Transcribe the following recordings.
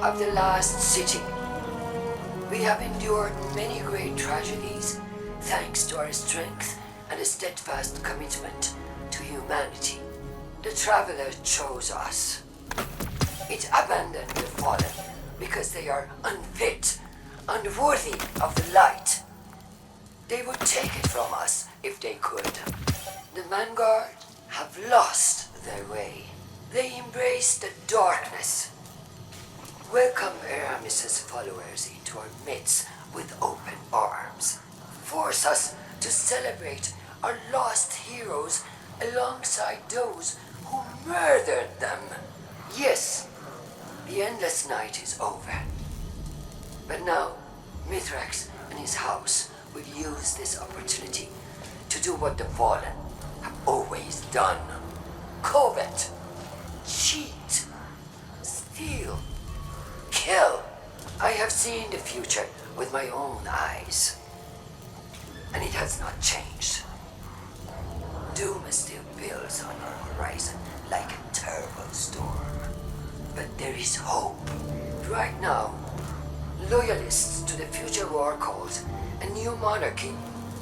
of the last city. We have endured many great tragedies thanks to our strength and a steadfast commitment to humanity. The Traveler chose us. It abandoned the fallen because they are unfit, unworthy of the light. They would take it from us if they could. The Vanguard have lost their way. They embrace the darkness. Welcome Aramis's followers into our midst with open arms. Force us to celebrate our lost heroes alongside those who murdered them. Yes, the endless night is over. But now, Mithrax and his house will use this opportunity to do what the Fallen have always done. Covet, cheat, steal, kill. I have seen the future with my own eyes, and it has not changed. Doom still builds on our horizon like a terrible storm. But there is hope. Right now, loyalists to the future war cause and new monarchy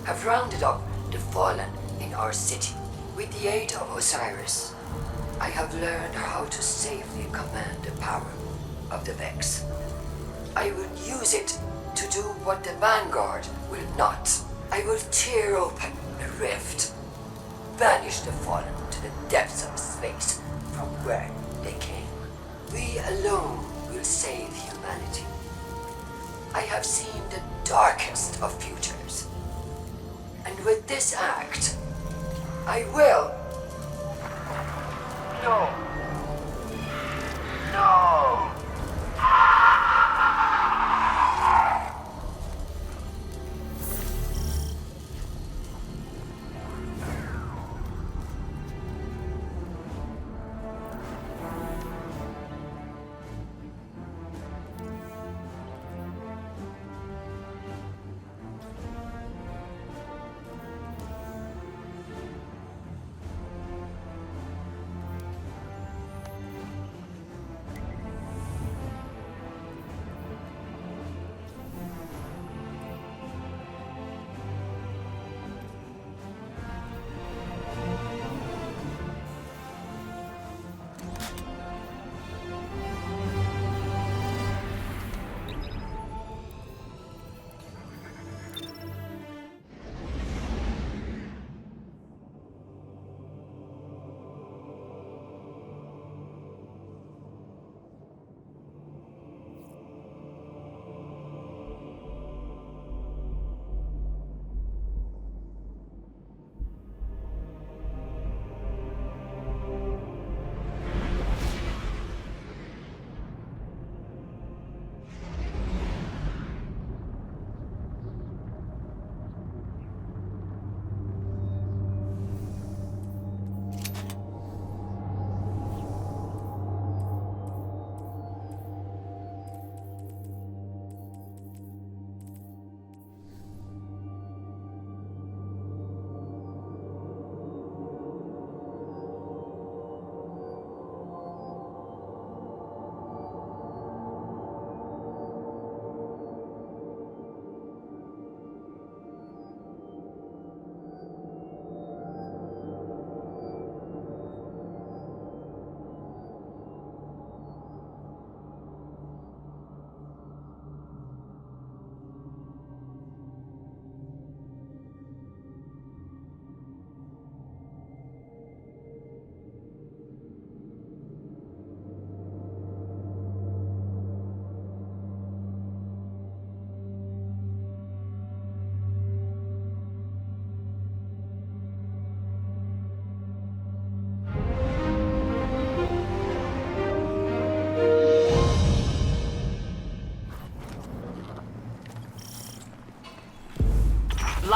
have rounded up the fallen in our city. With the aid of Osiris, I have learned how to safely command the power of the Vex. I will use it to do what the Vanguard will not. I will tear open the rift, banish the fallen to the depths of space from where they came. We alone will save humanity. I have seen the darkest of futures. And with this act, I will... No. No!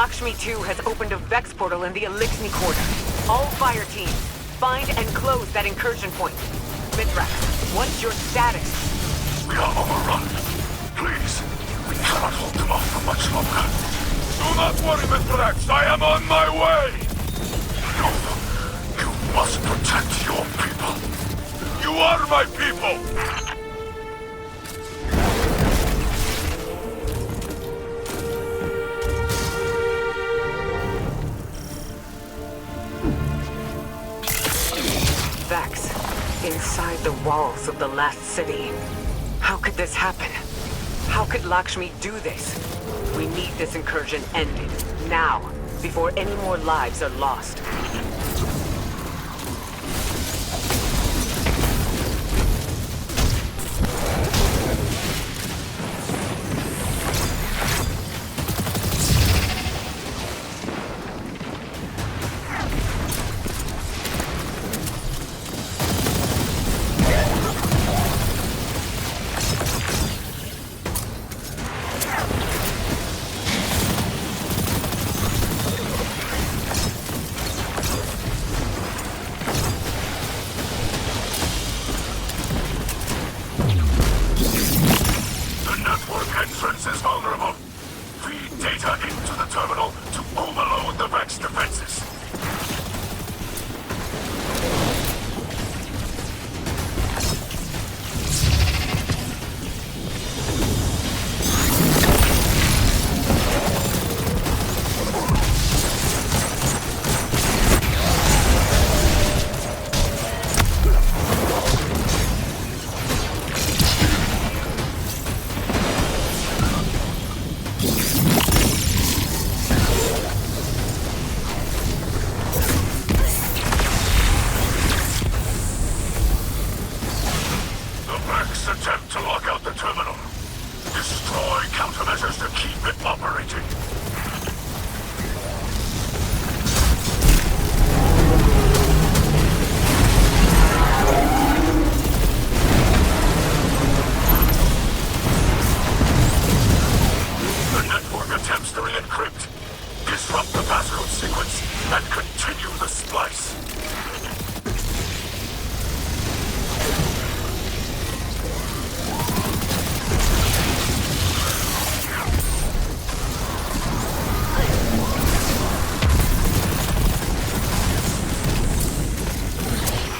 Lakshmi 2 has opened a Vex portal in the Lakshmi quarter. All fire teams, find and close that incursion point. Mithrax, what's your status? We are overrun. Please, we cannot hold them off for much longer. Do not worry, Mithrax. I am on my way. No, you must protect your people. You are my people. Vex, inside the walls of the last city. How could this happen? How could Lakshmi do this? We need this incursion ended, now, before any more lives are lost.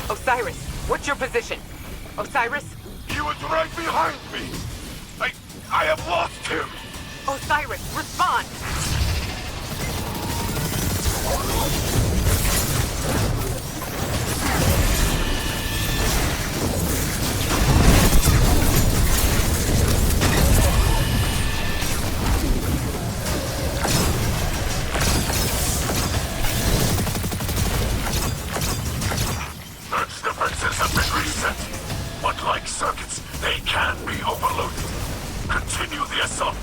Osiris, what's your position? Osiris? He was right behind me! I have lost him! Osiris, respond! Earth's defenses have been reset, but like circuits, they can be overloaded. Continue the assault.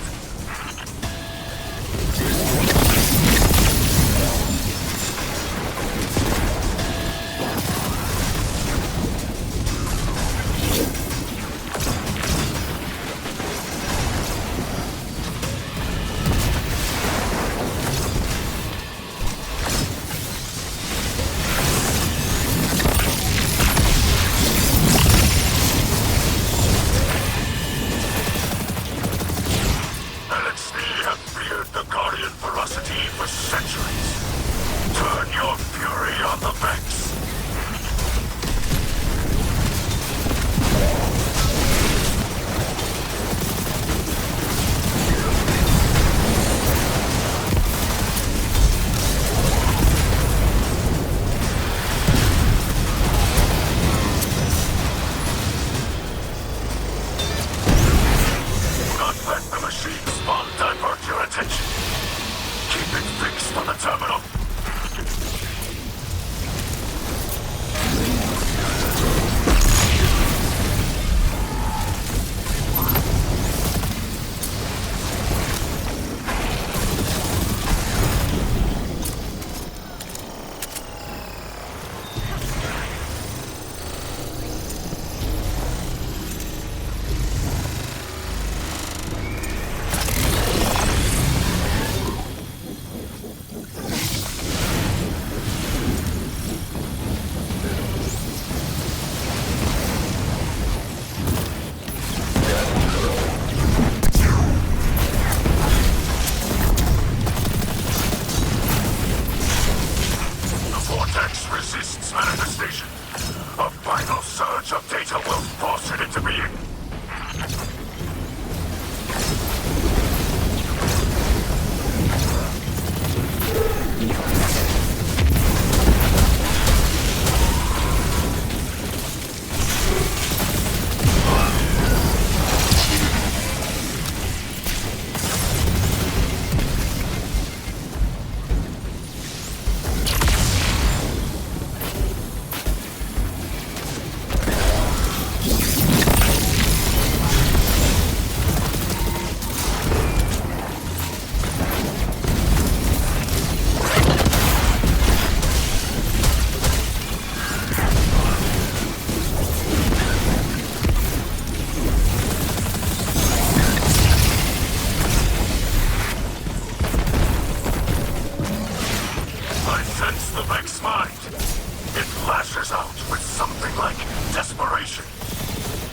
like desperation.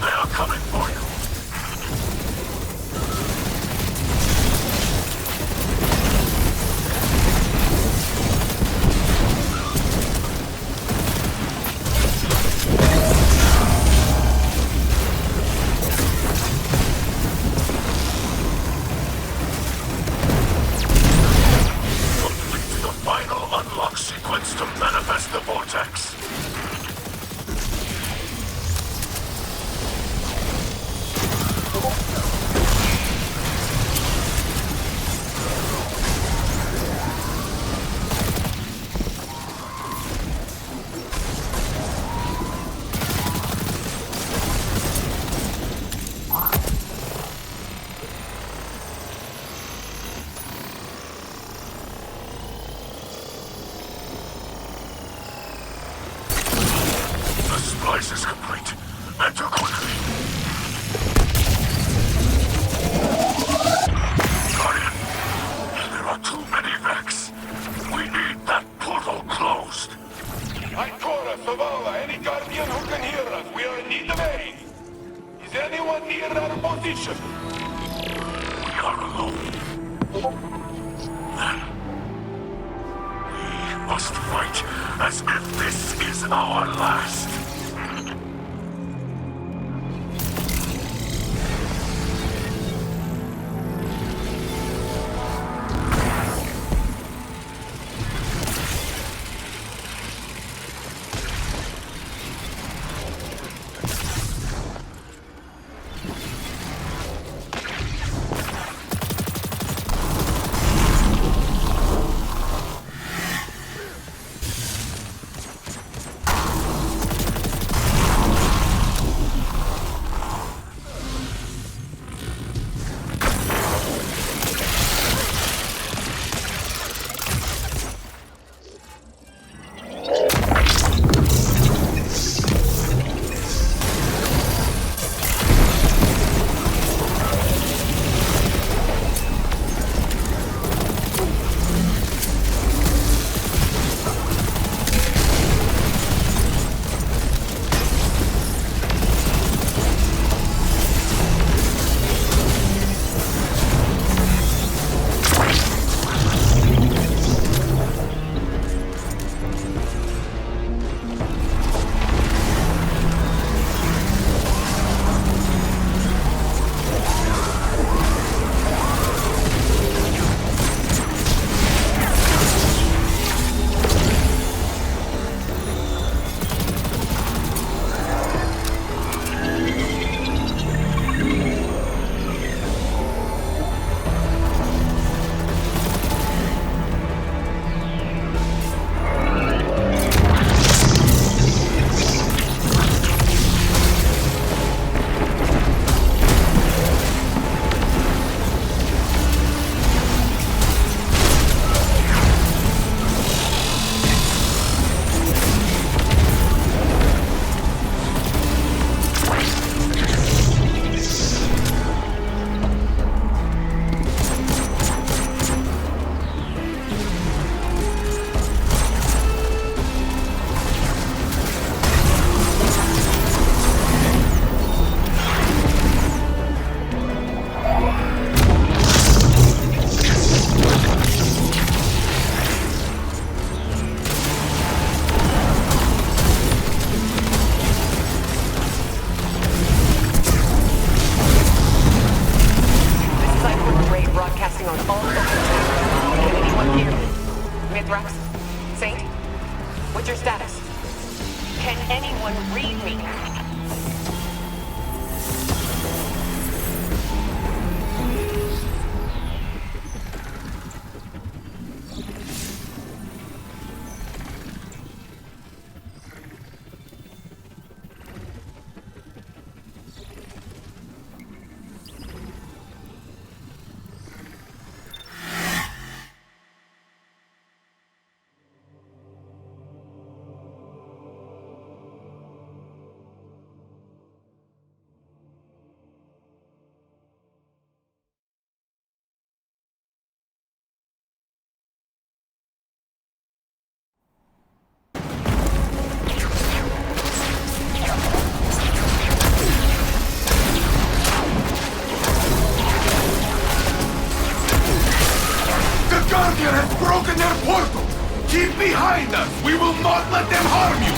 They are coming for you. Complete the final unlock sequence to manifest the vortex. The splice is complete. Enter quickly. Guardian, there are too many Vex. We need that portal closed. Ikora, Savala, any Guardian who can hear us, we are in need of aid. Is anyone near our position? We are alone. Then, we must fight as if this is our last. We will not let them harm you!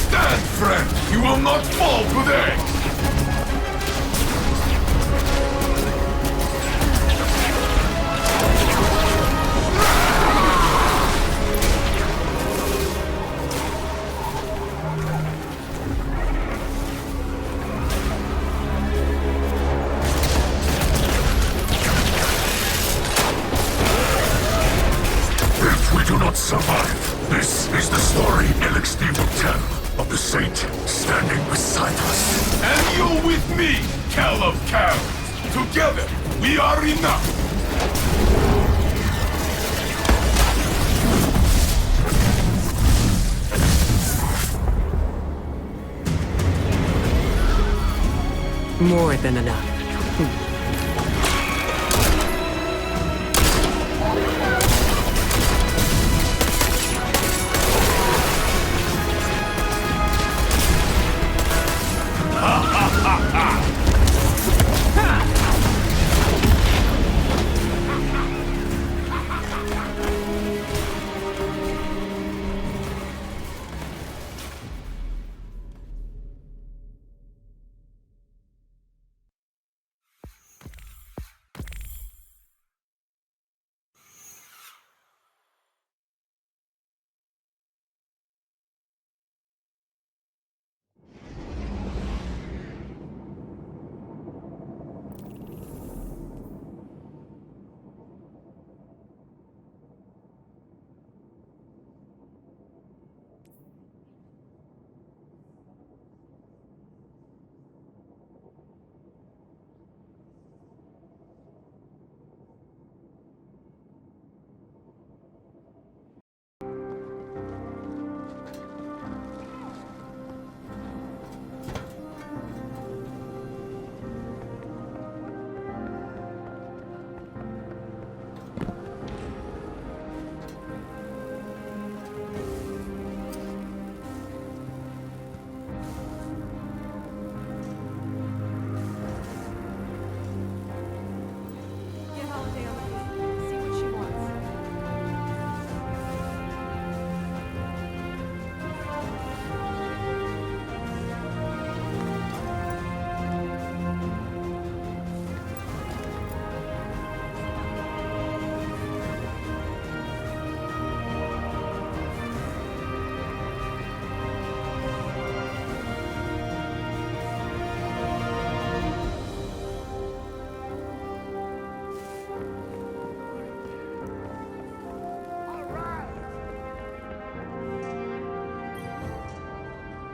Stand, friend! You will not fall today! Do not survive. This is the story Lakshmi will tell of the saint standing beside us. And you with me, Cal of Cows. Together, we are enough. More than enough.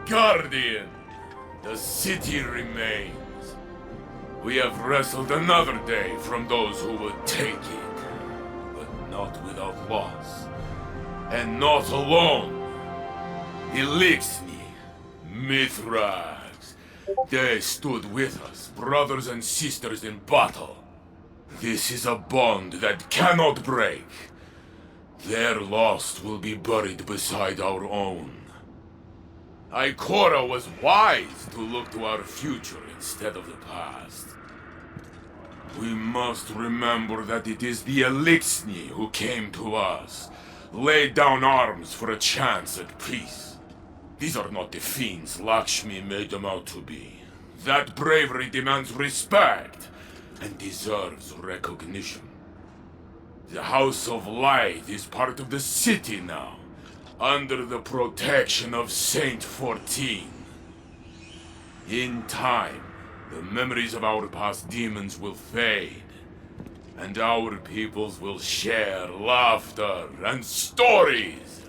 Guardian, the city remains. We have wrestled another day from those who would take it, but not without loss. And not alone. Elixni, Mithrax, they stood with us, brothers and sisters in battle. This is a bond that cannot break. Their loss will be buried beside our own. Ikora was wise to look to our future instead of the past. We must remember that it is the Elixni who came to us, laid down arms for a chance at peace. These are not the fiends Lakshmi made them out to be. That bravery demands respect and deserves recognition. The House of Light is part of the city now, under the protection of Saint 14. In time, the memories of our past demons will fade, and our peoples will share laughter and stories.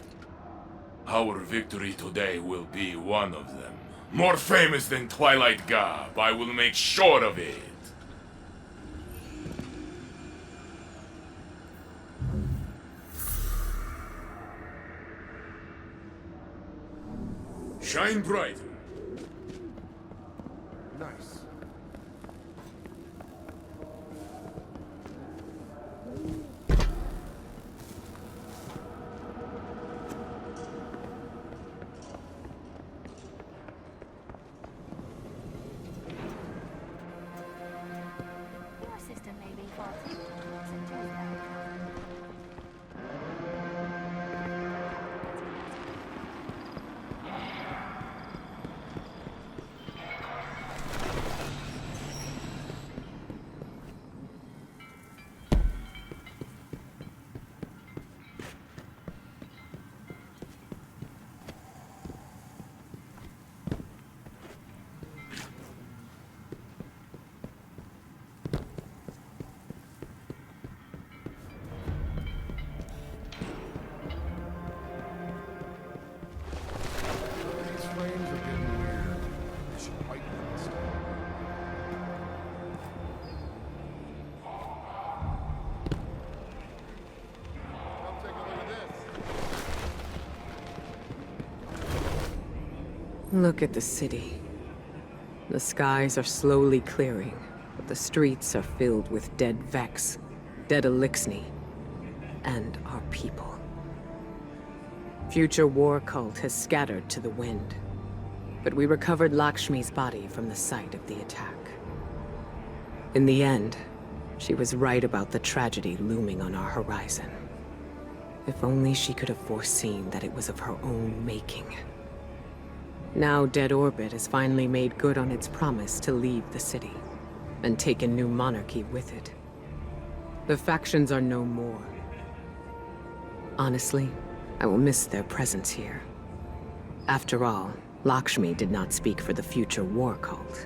Our victory today will be one of them. More famous than Twilight Gab, I will make sure of it. Shine bright. Nice. Your system may be faulty. Suggest that. Look at the city. The skies are slowly clearing, but the streets are filled with dead Vex, dead Elixni, and our people. Future war cult has scattered to the wind, but we recovered Lakshmi's body from the site of the attack. In the end, she was right about the tragedy looming on our horizon. If only she could have foreseen that it was of her own making. Now Dead Orbit has finally made good on its promise to leave the city, and take a new monarchy with it. The factions are no more. Honestly, I will miss their presence here. After all, Lakshmi did not speak for the future war cult.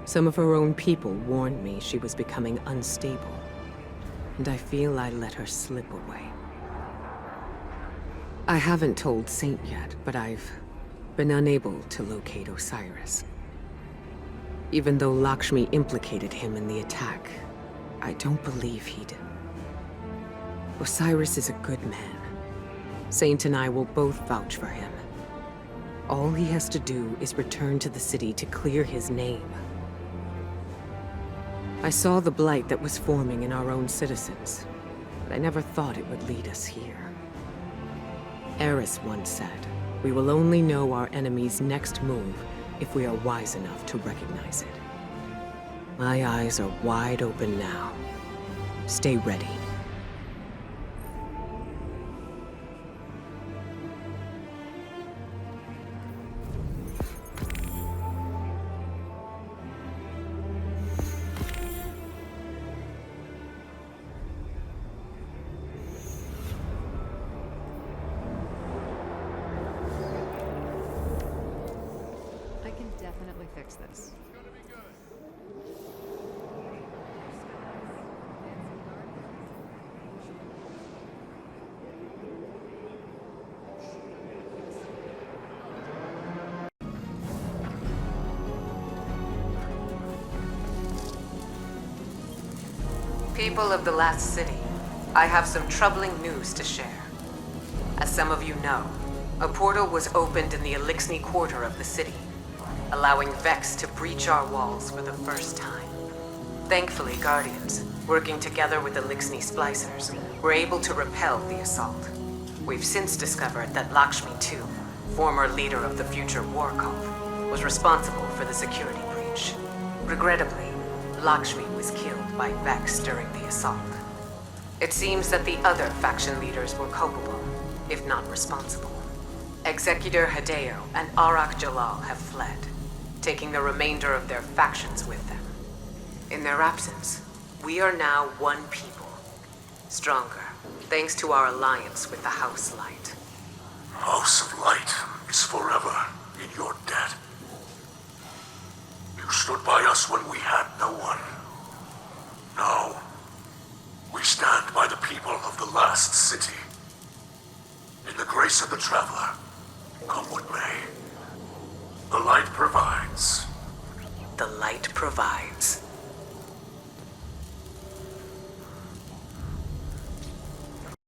Some of her own people warned me she was becoming unstable, and I feel I let her slip away. I haven't told Saint yet, but I've been unable to locate Osiris. Even though Lakshmi implicated him in the attack, I don't believe he'd... Osiris is a good man. Saint and I will both vouch for him. All he has to do is return to the city to clear his name. I saw the blight that was forming in our own citizens, but I never thought it would lead us here. Eris once said, "We will only know our enemy's next move if we are wise enough to recognize it." My eyes are wide open now. Stay ready. I can definitely fix this. People of the Last City, I have some troubling news to share. As some of you know, a portal was opened in the Elixni quarter of the city, allowing Vex to breach our walls for the first time. Thankfully, Guardians, working together with Elixni Splicers, were able to repel the assault. We've since discovered that Lakshmi too, former leader of the future war cult, was responsible for the security breach. Regrettably, Lakshmi was killed by Vex during the assault. It seems that the other faction leaders were culpable, if not responsible. Executor Hideo and Arak Jalal have fled, taking the remainder of their factions with them. In their absence, we are now one people, stronger, thanks to our alliance with the House Light. House of Light is forever in your debt. You stood by us when we had no one. Now, we stand by the people of the Last City. In the grace of the Traveler, come what may. The Light provides. The Light provides.